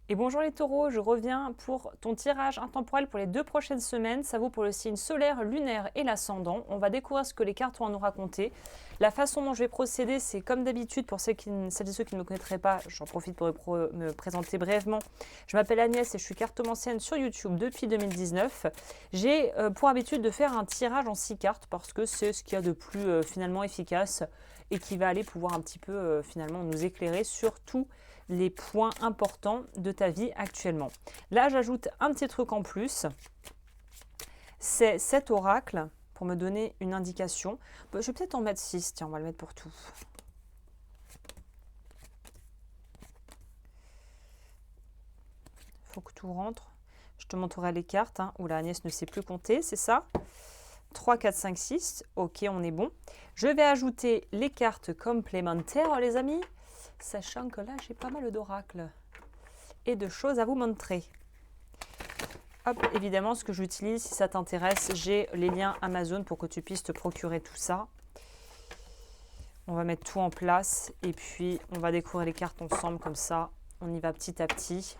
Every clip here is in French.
Et bonjour les taureaux, je reviens pour ton tirage intemporel pour les 2 prochaines semaines. Ça vaut pour le signe solaire, lunaire et l'ascendant. On va découvrir ce que les cartes ont à nous raconter. La façon dont je vais procéder, c'est comme d'habitude pour celles et ceux qui ne me connaîtraient pas, j'en profite pour me présenter brièvement. Je m'appelle Agnès et je suis cartomancienne sur YouTube depuis 2019. J'ai pour habitude de faire un tirage en 6 cartes parce que c'est ce qu'il y a de plus finalement efficace et qui va aller pouvoir un petit peu finalement nous éclairer sur tout les points importants de ta vie actuellement. Là, j'ajoute un petit truc en plus. C'est cet oracle pour me donner une indication. Je vais peut-être en mettre 6. Tiens, on va le mettre pour tout. Il faut que tout rentre. Je te montrerai les cartes. Oula, Agnès ne sait plus compter, c'est ça 3, 4, 5, 6. Ok, on est bon. Je vais ajouter les cartes complémentaires, les amis. Sachant que là, j'ai pas mal d'oracles et de choses à vous montrer. Hop, évidemment, ce que j'utilise, si ça t'intéresse, j'ai les liens Amazon pour que tu puisses te procurer tout ça. On va mettre tout en place et puis on va découvrir les cartes ensemble comme ça. On y va petit à petit.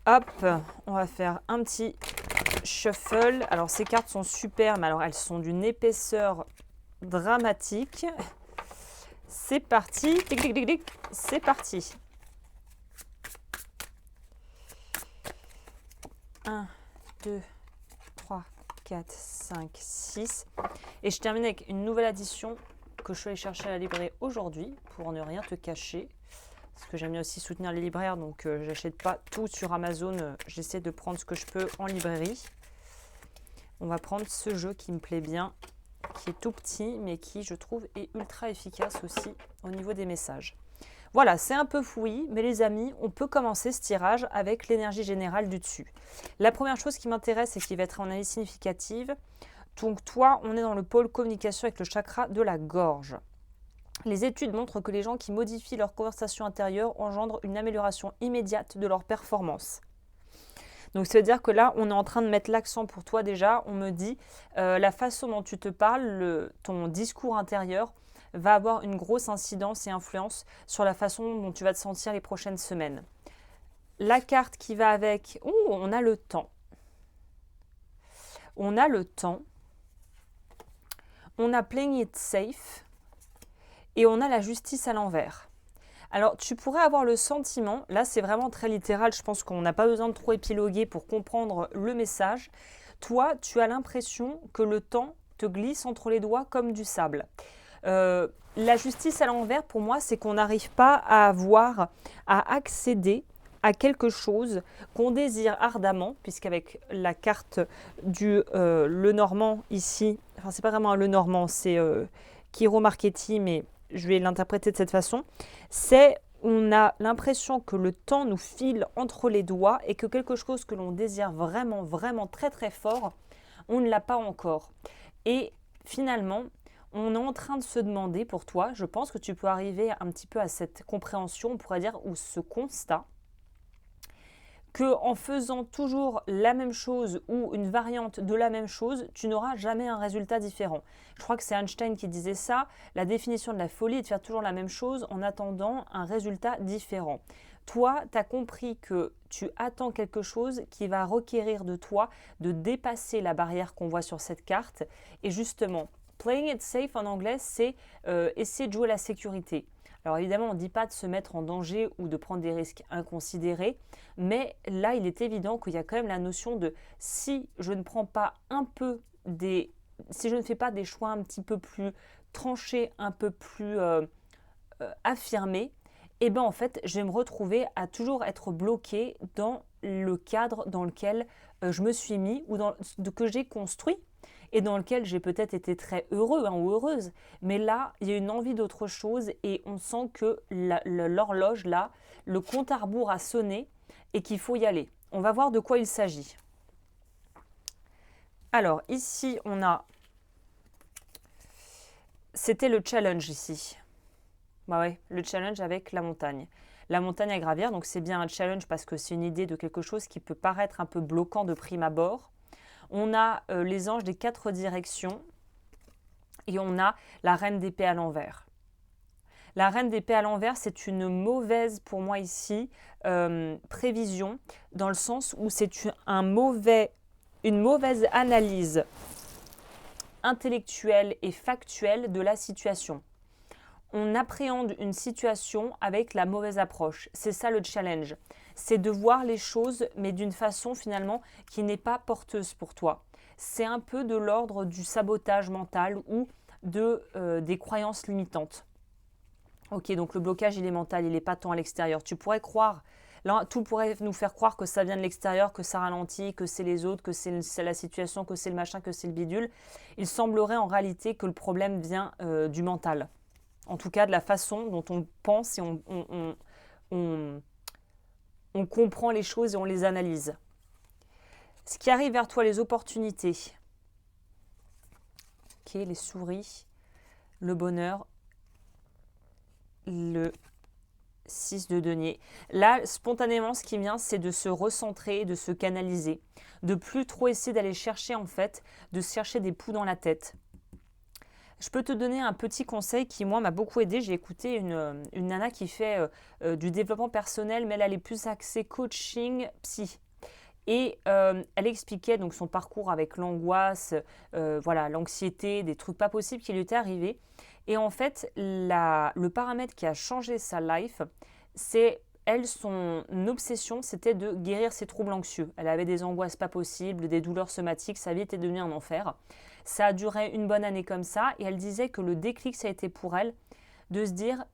Hop, on va faire un petit shuffle. Alors, ces cartes sont super, mais alors elles sont d'une épaisseur dramatique. C'est parti, tic, tic, tic, tic. C'est parti. 1, 2, 3, 4, 5, 6. Et je termine avec une nouvelle addition que je suis allée chercher à la librairie aujourd'hui pour ne rien te cacher. Parce que j'aime bien aussi soutenir les libraires, donc j'achète pas tout sur Amazon. J'essaie de prendre ce que je peux en librairie. On va prendre ce jeu qui me plaît bien, qui est tout petit, mais qui, je trouve, est ultra efficace aussi au niveau des messages. Voilà, c'est un peu fouillis, mais les amis, on peut commencer ce tirage avec l'énergie générale du dessus. La première chose qui m'intéresse et qui va être en analyse significative, donc toi, on est dans le pôle communication avec le chakra de la gorge. Les études montrent que les gens qui modifient leur conversation intérieure engendrent une amélioration immédiate de leur performance. Donc, ça veut dire que là, on est en train de mettre l'accent pour toi déjà. On me dit, la façon dont tu te parles, ton discours intérieur va avoir une grosse incidence et influence sur la façon dont tu vas te sentir les prochaines semaines. La carte qui va avec, on a le temps. On a le temps. On a playing it safe. Et on a la justice à l'envers. Alors, tu pourrais avoir le sentiment, là c'est vraiment très littéral, je pense qu'on n'a pas besoin de trop épiloguer pour comprendre le message. Toi, tu as l'impression que le temps te glisse entre les doigts comme du sable. La justice à l'envers, pour moi, c'est qu'on n'arrive pas à accéder à quelque chose qu'on désire ardemment, puisqu'avec la carte du Lenormand ici, enfin c'est pas vraiment un Lenormand, c'est Chiron Marchetti, mais je vais l'interpréter de cette façon, c'est on a l'impression que le temps nous file entre les doigts et que quelque chose que l'on désire vraiment, vraiment très très fort, on ne l'a pas encore. Et finalement, on est en train de se demander pour toi, je pense que tu peux arriver un petit peu à cette compréhension, on pourrait dire, ou ce constat, qu'en faisant toujours la même chose ou une variante de la même chose, tu n'auras jamais un résultat différent. Je crois que c'est Einstein qui disait ça, la définition de la folie est de faire toujours la même chose en attendant un résultat différent. Toi, tu as compris que tu attends quelque chose qui va requérir de toi de dépasser la barrière qu'on voit sur cette carte. Et justement, playing it safe en anglais, c'est essayer de jouer la sécurité. Alors évidemment, on ne dit pas de se mettre en danger ou de prendre des risques inconsidérés, mais là, il est évident qu'il y a quand même la notion de si je ne prends pas si je ne fais pas des choix un petit peu plus tranchés, un peu plus affirmés, et bien en fait, je vais me retrouver à toujours être bloqué dans le cadre dans lequel je me suis mis ou que j'ai construit et dans lequel j'ai peut-être été très heureux ou heureuse. Mais là, il y a une envie d'autre chose et on sent que l'horloge, là, le compte à rebours a sonné et qu'il faut y aller. On va voir de quoi il s'agit. Alors, ici, on a... C'était le challenge ici. Bah ouais, le challenge avec la montagne. La montagne à gravir, donc c'est bien un challenge parce que c'est une idée de quelque chose qui peut paraître un peu bloquant de prime abord. On a les anges des 4 directions et on a la reine d'épée à l'envers. La reine d'épée à l'envers, c'est une mauvaise, pour moi ici, prévision, dans le sens où c'est une mauvaise analyse intellectuelle et factuelle de la situation. On appréhende une situation avec la mauvaise approche. C'est ça le challenge. C'est de voir les choses, mais d'une façon finalement qui n'est pas porteuse pour toi. C'est un peu de l'ordre du sabotage mental ou des croyances limitantes. Ok, donc le blocage, il est mental, il n'est pas tant à l'extérieur. Tu pourrais croire, là, tout pourrait nous faire croire que ça vient de l'extérieur, que ça ralentit, que c'est les autres, que c'est la situation, que c'est le machin, que c'est le bidule. Il semblerait en réalité que le problème vient du mental. En tout cas, de la façon dont on pense et on comprend les choses et on les analyse. Ce qui arrive vers toi, les opportunités. Ok, les souris, le bonheur, le 6 de denier. Là, spontanément, ce qui vient, c'est de se recentrer, de se canaliser, de plus trop essayer d'aller chercher, en fait, de se chercher des poux dans la tête. Je peux te donner un petit conseil qui, moi, m'a beaucoup aidé. J'ai écouté une nana qui fait du développement personnel, mais elle est plus axée coaching psy. Et elle expliquait donc son parcours avec l'angoisse, voilà, l'anxiété, des trucs pas possibles qui lui étaient arrivés. Et en fait, le paramètre qui a changé sa life, c'est elle, son obsession, c'était de guérir ses troubles anxieux. Elle avait des angoisses pas possibles, des douleurs somatiques, sa vie était devenue un enfer. Ça a duré une bonne année comme ça, et elle disait que le déclic, ça a été pour elle de se dire,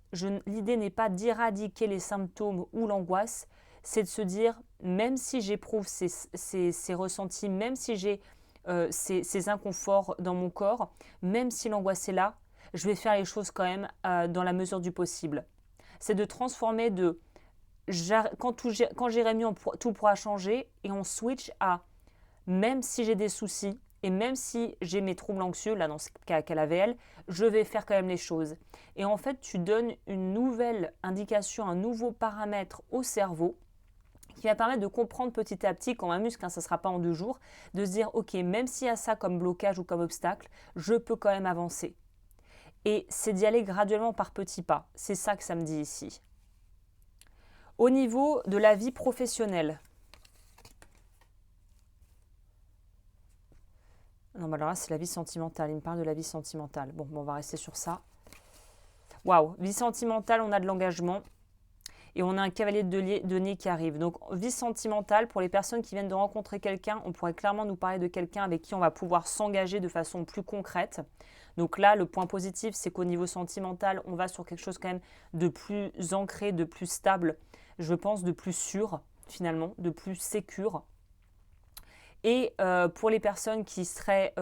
l'idée n'est pas d'éradiquer les symptômes ou l'angoisse, c'est de se dire, même si j'éprouve ces ressentis, même si j'ai ces inconforts dans mon corps, même si l'angoisse est là, je vais faire les choses quand même dans la mesure du possible. C'est de transformer quand j'irai mieux, tout pourra changer, et on switch à, même si j'ai des soucis, et même si j'ai mes troubles anxieux, là dans ce cas qu'elle avait elle, je vais faire quand même les choses. Et en fait, tu donnes une nouvelle indication, un nouveau paramètre au cerveau qui va permettre de comprendre petit à petit, comme un muscle, ça ne sera pas en 2 jours, de se dire, ok, même s'il y a ça comme blocage ou comme obstacle, je peux quand même avancer. Et c'est d'y aller graduellement par petits pas. C'est ça que ça me dit ici. Au niveau de la vie professionnelle, non, mais alors là, c'est la vie sentimentale. Il me parle de la vie sentimentale. Bon, on va rester sur ça. Waouh, vie sentimentale, on a de l'engagement. Et on a un cavalier de nez qui arrive. Donc, vie sentimentale, pour les personnes qui viennent de rencontrer quelqu'un, on pourrait clairement nous parler de quelqu'un avec qui on va pouvoir s'engager de façon plus concrète. Donc là, le point positif, c'est qu'au niveau sentimental, on va sur quelque chose quand même de plus ancré, de plus stable, je pense de plus sûr, finalement, de plus sécure. Et pour les personnes qui seraient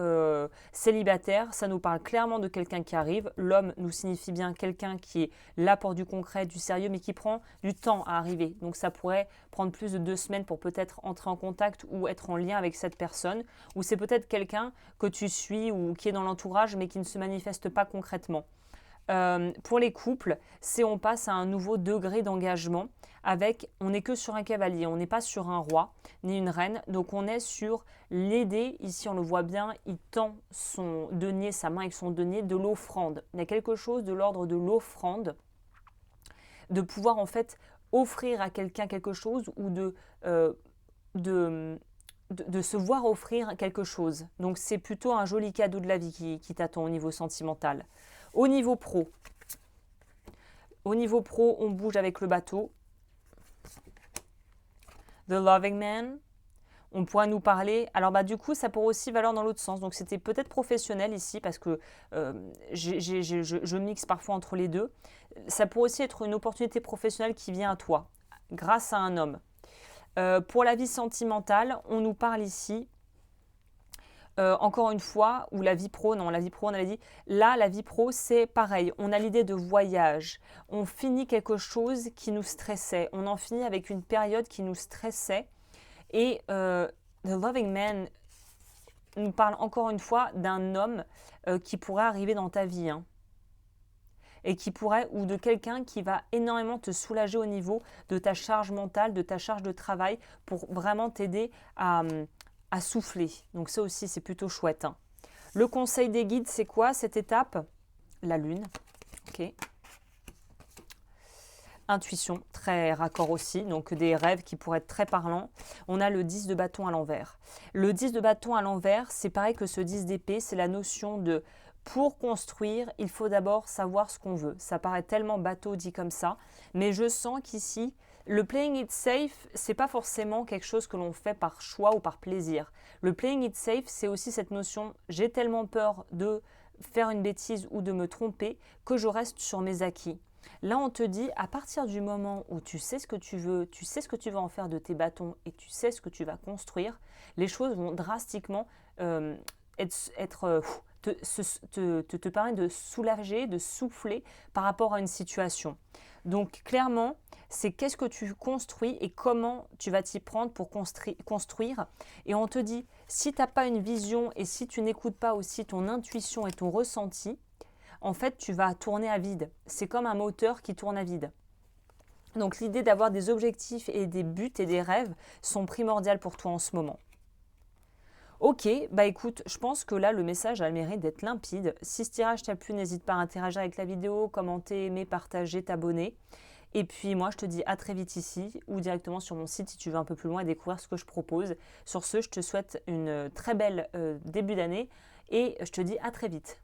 célibataires, ça nous parle clairement de quelqu'un qui arrive. L'homme nous signifie bien quelqu'un qui est là pour du concret, du sérieux, mais qui prend du temps à arriver. Donc ça pourrait prendre plus de 2 semaines pour peut-être entrer en contact ou être en lien avec cette personne. Ou c'est peut-être quelqu'un que tu suis ou qui est dans l'entourage, mais qui ne se manifeste pas concrètement. Pour les couples, c'est on passe à un nouveau degré d'engagement avec, on n'est que sur un cavalier, on n'est pas sur un roi ni une reine, donc on est sur l'aider, ici on le voit bien, il tend son denier, sa main avec son denier, de l'offrande. Il y a quelque chose de l'ordre de l'offrande, de pouvoir en fait offrir à quelqu'un quelque chose ou de se voir offrir quelque chose. Donc c'est plutôt un joli cadeau de la vie qui t'attend au niveau sentimental. Au niveau pro, on bouge avec le bateau. The Loving Man, on pourra nous parler. Alors du coup, ça pourrait aussi valoir dans l'autre sens. Donc c'était peut-être professionnel ici parce que je mixe parfois entre les deux. Ça pourrait aussi être une opportunité professionnelle qui vient à toi grâce à un homme. Pour la vie sentimentale, on nous parle ici. Encore une fois, ou la vie pro, on avait dit, là, la vie pro, c'est pareil, on a l'idée de voyage, on finit quelque chose qui nous stressait, on en finit avec une période qui nous stressait, et The Loving Man nous parle encore une fois d'un homme qui pourrait arriver dans ta vie, et qui pourrait, ou de quelqu'un qui va énormément te soulager au niveau de ta charge mentale, de ta charge de travail, pour vraiment t'aider à souffler. Donc ça aussi, c'est plutôt chouette. Le conseil des guides, c'est quoi cette étape? La lune. Ok. intuition, très raccord aussi, donc des rêves qui pourraient être très parlants. On a le 10 de bâton à l'envers. Le 10 de bâton à l'envers, c'est pareil que ce 10 d'épée, c'est la notion de pour construire, il faut d'abord savoir ce qu'on veut. Ça paraît tellement bateau dit comme ça, mais je sens qu'ici, le playing it safe, c'est pas forcément quelque chose que l'on fait par choix ou par plaisir. Le playing it safe, c'est aussi cette notion, j'ai tellement peur de faire une bêtise ou de me tromper que je reste sur mes acquis. Là, on te dit, à partir du moment où tu sais ce que tu veux, tu sais ce que tu vas en faire de tes bâtons et tu sais ce que tu vas construire, les choses vont drastiquement te permettre de soulager, de souffler par rapport à une situation. Donc, clairement, c'est qu'est-ce que tu construis et comment tu vas t'y prendre pour construire. Et on te dit, si tu n'as pas une vision et si tu n'écoutes pas aussi ton intuition et ton ressenti, en fait, tu vas tourner à vide. C'est comme un moteur qui tourne à vide. Donc l'idée d'avoir des objectifs et des buts et des rêves sont primordiales pour toi en ce moment. Ok, bah écoute, je pense que là, le message a le mérite d'être limpide. Si ce tirage t'a plu, n'hésite pas à interagir avec la vidéo, commenter, aimer, partager, t'abonner. Et puis moi, je te dis à très vite ici ou directement sur mon site si tu veux un peu plus loin et découvrir ce que je propose. Sur ce, je te souhaite une très belle début d'année et je te dis à très vite.